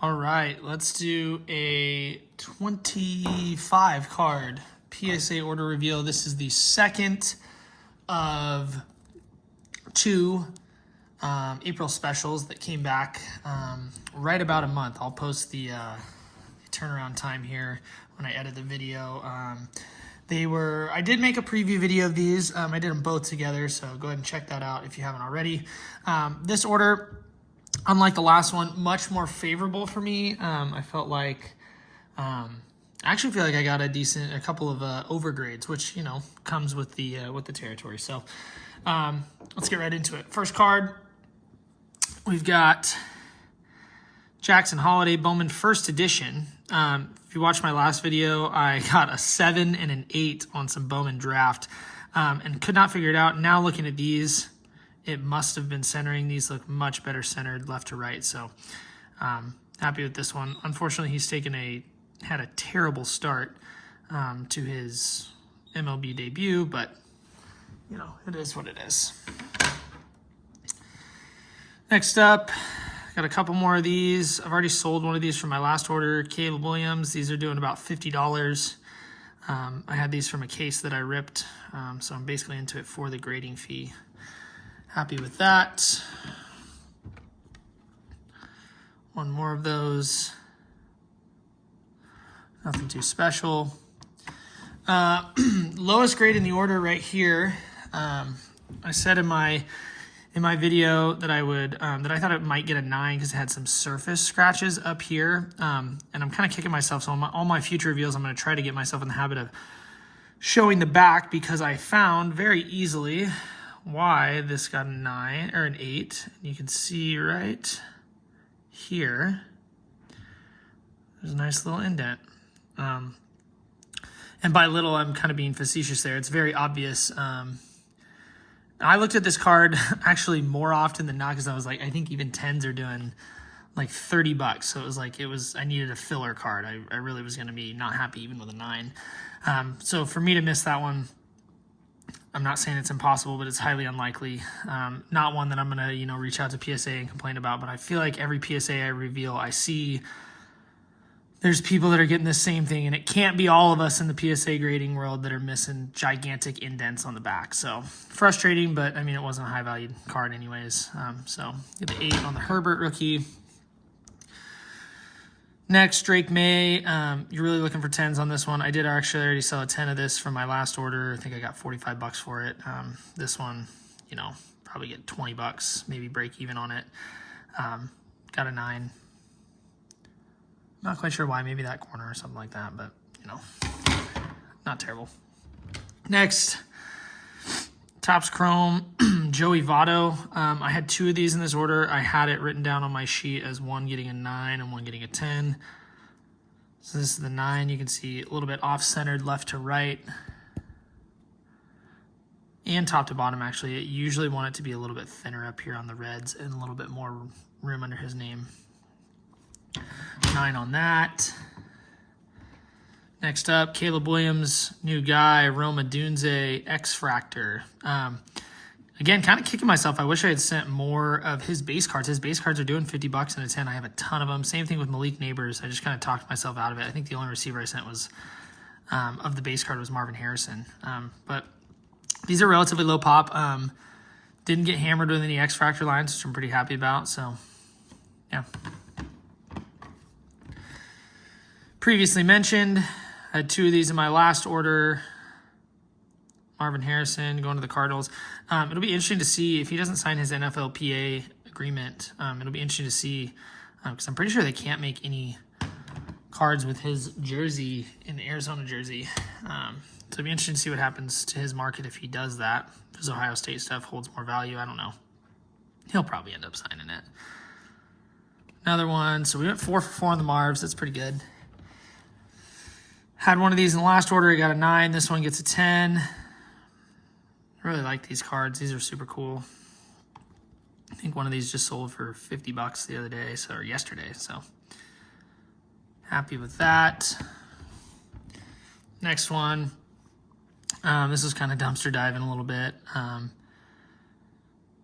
All right, let's do a 25 card PSA order reveal. This is the second of two April specials that came back right about a month. I'll post the turnaround time here when I edit the video. I did make a preview video of these. I did them both together, so go ahead and check that out if you haven't already. This order, unlike the last one, much more favorable for me. I felt like, I actually feel like I got a couple of overgrades, which, you know, comes with the territory. So let's get right into it. First card, we've got Jackson Holiday Bowman First Edition. If you watched my last video, I got a 7 and an 8 on some Bowman draft and could not figure it out. Now looking at these, it must have been centering. These look much better centered left to right. So happy with this one. Unfortunately, he's had a terrible start to his MLB debut, but you know, it is what it is. Next up, got a couple more of these. I've already sold one of these from my last order, Caleb Williams. These are doing about $50. I had these from a case that I ripped, so I'm basically into it for the grading fee. Happy with that. One more of those. Nothing too special. Lowest grade in the order right here. I said in my video that I would that I thought it might get a 9 because it had some surface scratches up here, and I'm kind of kicking myself. So on all my future reveals, I'm going to try to get myself in the habit of showing the back, because I found very easily why this got a 9 or an 8. You can see right here, there's a nice little indent. And by little, I'm kind of being facetious there. It's very obvious. I looked at this card actually more often than not because I was like, I think even 10s are doing like $30. So I needed a filler card. I really was going to be not happy even with a 9. So for me to miss that one, I'm not saying it's impossible, but it's highly unlikely. Not one that I'm going to, you know, reach out to PSA and complain about, but I feel like every PSA I reveal, I see there's people that are getting the same thing, and it can't be all of us in the PSA grading world that are missing gigantic indents on the back. So frustrating, but I mean, it wasn't a high valued card anyways. So get the 8 on the Herbert rookie. Next, Drake May. You're really looking for 10s on this one. I did actually already sell a 10 of this from my last order. I think I got $45 for it. This one, you know, probably get $20, maybe break even on it. Got a 9. Not quite sure why, maybe that corner or something like that, but, you know, not terrible. Next, Topps Chrome, Joey Votto. I had 2 of these in this order. I had it written down on my sheet as one getting a 9 and one getting a 10. So this is the 9. You can see a little bit off-centered left to right. And top to bottom, actually. I usually want it to be a little bit thinner up here on the reds and a little bit more room under his name. 9 on that. Next up, Caleb Williams, new guy, Roma Dunze, X-Fractor. Again, kind of kicking myself. I wish I had sent more of his base cards. His base cards are doing $50 and a 10. I have a ton of them. Same thing with Malik Neighbors. I just kind of talked myself out of it. I think the only receiver I sent was of the base card was Marvin Harrison. But these are relatively low pop. Didn't get hammered with any X-Fractor lines, which I'm pretty happy about. So, yeah. Previously mentioned, I had 2 of these in my last order. Marvin Harrison going to the Cardinals. It'll be interesting to see if he doesn't sign his NFLPA agreement. It'll be interesting to see because I'm pretty sure they can't make any cards with his jersey in the Arizona jersey. So it'll be interesting to see what happens to his market if he does that. If his Ohio State stuff holds more value, I don't know. He'll probably end up signing it. Another one. So we went 4 for 4 on the Marvs. That's pretty good. Had one of these in the last order. I got a 9. This one gets a 10. I really like these cards. These are super cool. I think one of these just sold for $50 the other day, or yesterday. So happy with that. Next one. This is kind of dumpster diving a little bit.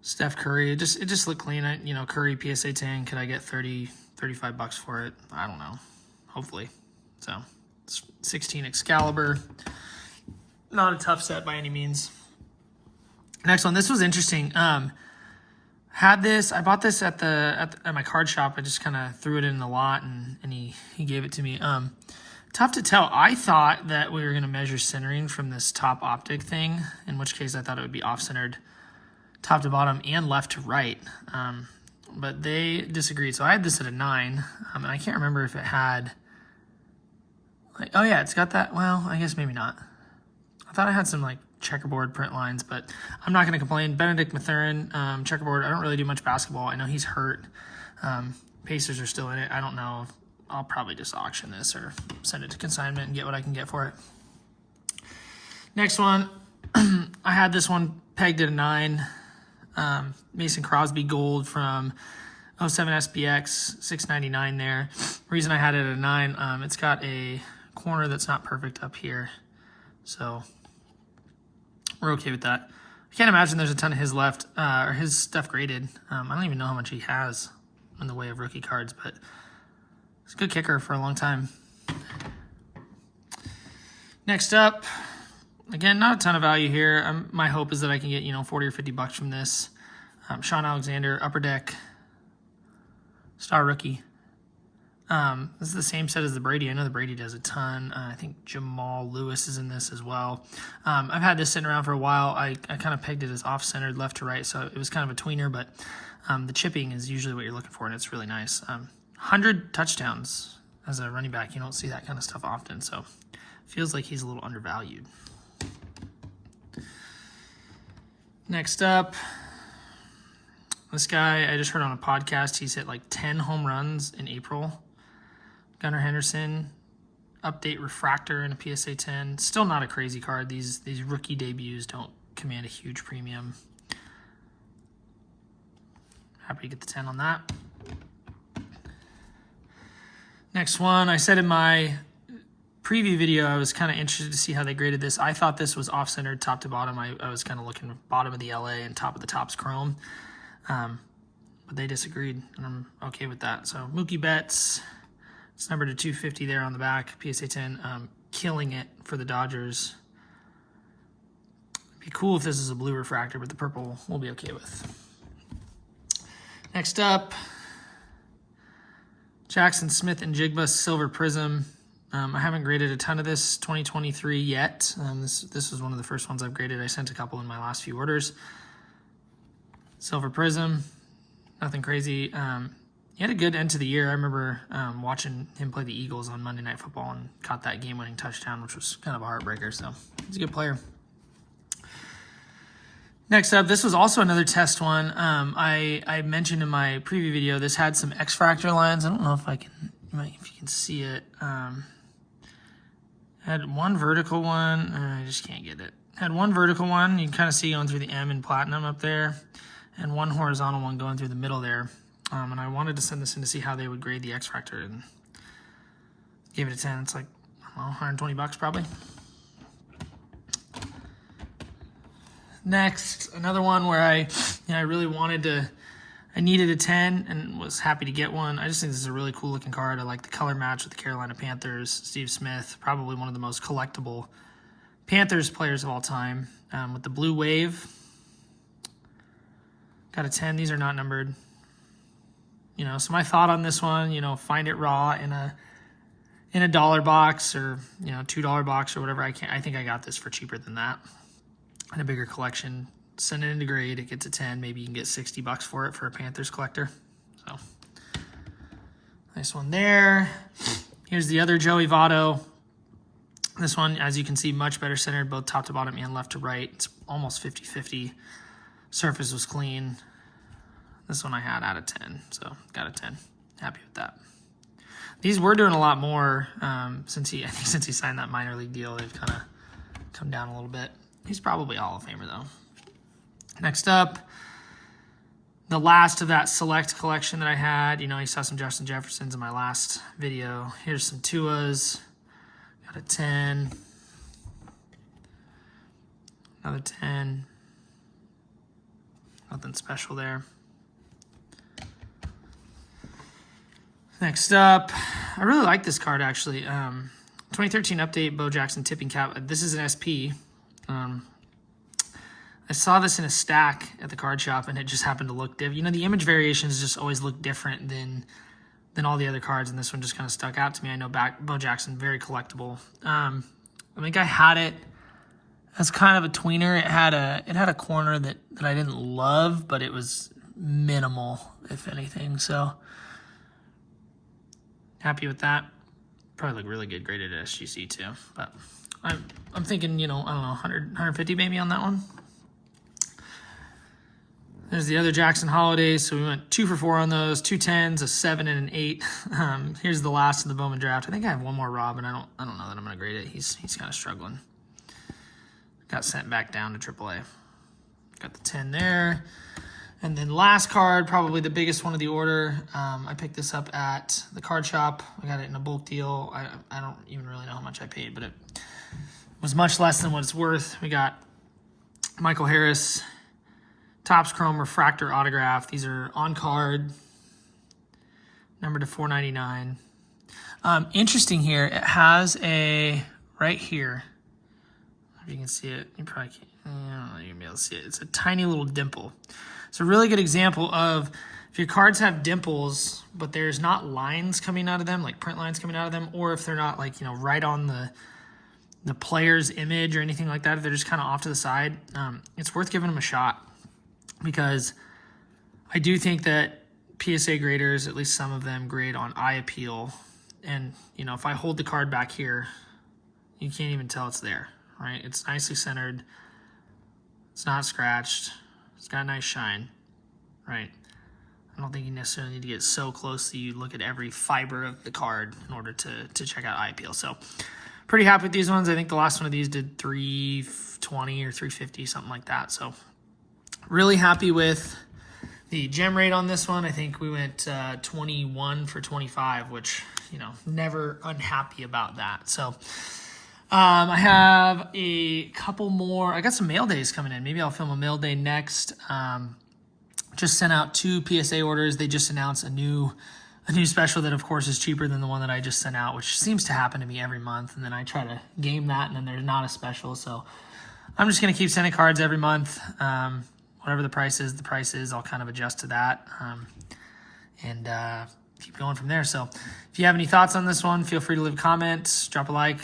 Steph Curry. It just looked clean. Curry PSA 10. Could I get $30 $35 for it. I don't know. Hopefully. So, 16 Excalibur. Not a tough set by any means. Next one. This was interesting. Had this. I bought this at my card shop. I just kind of threw it in the lot, and he gave it to me. Tough to tell. I thought that we were going to measure centering from this top optic thing, in which case I thought it would be off-centered top to bottom and left to right. But they disagreed. So I had this at a 9, and I can't remember if it had... oh, yeah, it's got that. Well, I guess maybe not. I thought I had some, like, checkerboard print lines, but I'm not going to complain. Benedict Mathurin, checkerboard. I don't really do much basketball. I know he's hurt. Pacers are still in it. I don't know. I'll probably just auction this or send it to consignment and get what I can get for it. Next one, I had this one pegged at a 9. Mason Crosby gold from 07 SPX, $6.99 there. Reason I had it at a 9, it's got a corner that's not perfect up here, so we're okay with that. I can't imagine there's a ton of his left, or his stuff graded. I don't even know how much he has in the way of rookie cards, but he's a good kicker for a long time. Next up, again, not a ton of value here. My hope is that I can get, $40 or $50 from this. Sean Alexander, Upper Deck, star rookie. This is the same set as the Brady. I know the Brady does a ton. I think Jamal Lewis is in this as well. I've had this sitting around for a while. I kind of pegged it as off-centered left to right, so it was kind of a tweener, but the chipping is usually what you're looking for, and it's really nice. 100 touchdowns as a running back. You don't see that kind of stuff often, so feels like he's a little undervalued. Next up, this guy, I just heard on a podcast, he's hit like 10 home runs in April. Gunnar Henderson, update refractor in a PSA 10. Still not a crazy card. These rookie debuts don't command a huge premium. Happy to get the 10 on that. Next one, I said in my preview video, I was kind of interested to see how they graded this. I thought this was off-centered top to bottom. I was kind of looking bottom of the LA and top of the top's chrome. But they disagreed, and I'm okay with that. So Mookie Betts, it's numbered to 250 there on the back, PSA 10, killing it for the Dodgers. It'd be cool if this is a blue refractor, but the purple we'll be okay with. Next up, Jackson Smith and Jigba Silver Prism. I haven't graded a ton of this 2023 yet. This was one of the first ones I've graded. I sent a couple in my last few orders. Silver Prism, nothing crazy. He had a good end to the year. I remember watching him play the Eagles on Monday Night Football and caught that game-winning touchdown, which was kind of a heartbreaker, so he's a good player. Next up, this was also another test one. I mentioned in my preview video, this had some X-Fractor lines. I don't know if you can see it. Had one vertical one. I just can't get it. Had one vertical one. You can kind of see going through the M in platinum up there. And one horizontal one going through the middle there. And I wanted to send this in to see how they would grade the X-Fractor, and gave it a 10. It's like, $120 probably. Next, another one where I really I needed a 10 and was happy to get one. I just think this is a really cool looking card. I like the color match with the Carolina Panthers. Steve Smith, probably one of the most collectible Panthers players of all time. With the blue wave. Got a 10. These are not numbered. So my thought on this one, find it raw in a dollar box or, $2 box or whatever. I think I got this for cheaper than that. In a bigger collection. Send it into grade. It gets a 10. Maybe you can get $60 for it for a Panthers collector. So nice one there. Here's the other Joey Votto. This one, as you can see, much better centered, both top to bottom and left to right. It's almost 50-50. Surface was clean. This one I had out of 10, so got a 10. Happy with that. These were doing a lot more since he signed that minor league deal. They've kind of come down a little bit. He's probably a Hall of Famer, though. Next up, the last of that select collection that I had. You saw some Justin Jeffersons in my last video. Here's some Tuas. Got a 10. Another 10. Nothing special there. Next up, I really like this card actually. 2013 update, Bo Jackson tipping cap. This is an SP. I saw this in a stack at the card shop, and it just happened to look different. You know, the image variations just always look different than all the other cards, and this one just kind of stuck out to me. I know Bo Jackson, very collectible. I think I had it as kind of a tweener. It had a corner that I didn't love, but it was minimal, if anything. So happy with that. Probably look really good graded at SGC too. But I'm thinking, you know, I don't know, 100, 150 maybe on that one. There's the other Jackson holidays. So we went 2 for 4 on those, 2 10s, a 7, and an 8. Here's the last of the Bowman draft. I think I have one more Rob, and I don't know that I'm gonna grade it. He's kind of struggling. Got sent back down to AAA. Got the 10 there. And then last card, probably the biggest one of the order. I picked this up at the card shop. I got it in a bulk deal. I don't even really know how much I paid, but it was much less than what it's worth. We got Michael Harris, Topps Chrome Refractor Autograph. These are on card, numbered to 499. Interesting here, it has a, right here, if you can see it, you probably can't, I don't know if you're gonna be able to see it. It's a tiny little dimple. It's a really good example of if your cards have dimples, but there's not lines coming out of them, like print lines coming out of them, or if they're not like, you know, right on the player's image or anything like that, if they're just kind of off to the side, it's worth giving them a shot, because I do think that PSA graders, at least some of them, grade on eye appeal. And, you know, if I hold the card back here, you can't even tell it's there, right? It's nicely centered. It's not scratched. It's got a nice shine, right? I don't think you necessarily need to get so close that you look at every fiber of the card in order to check out eye appeal. So pretty happy with these ones. I think the last one of these did 320 or 350, something like that. So really happy with the gem rate on this one. I think we went 21 for 25, which, you know, never unhappy about that. So I have a couple more. I got some mail days coming in. Maybe I'll film a mail day next. Just sent out 2 PSA orders. They just announced a new special that, of course, is cheaper than the one that I just sent out, which seems to happen to me every month. And then I try to game that, and then there's not a special. So I'm just going to keep sending cards every month. Whatever the price is. I'll kind of adjust to that and keep going from there. So if you have any thoughts on this one, feel free to leave a comment, drop a like,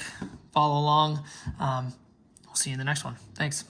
follow along. We'll see you in the next one. Thanks.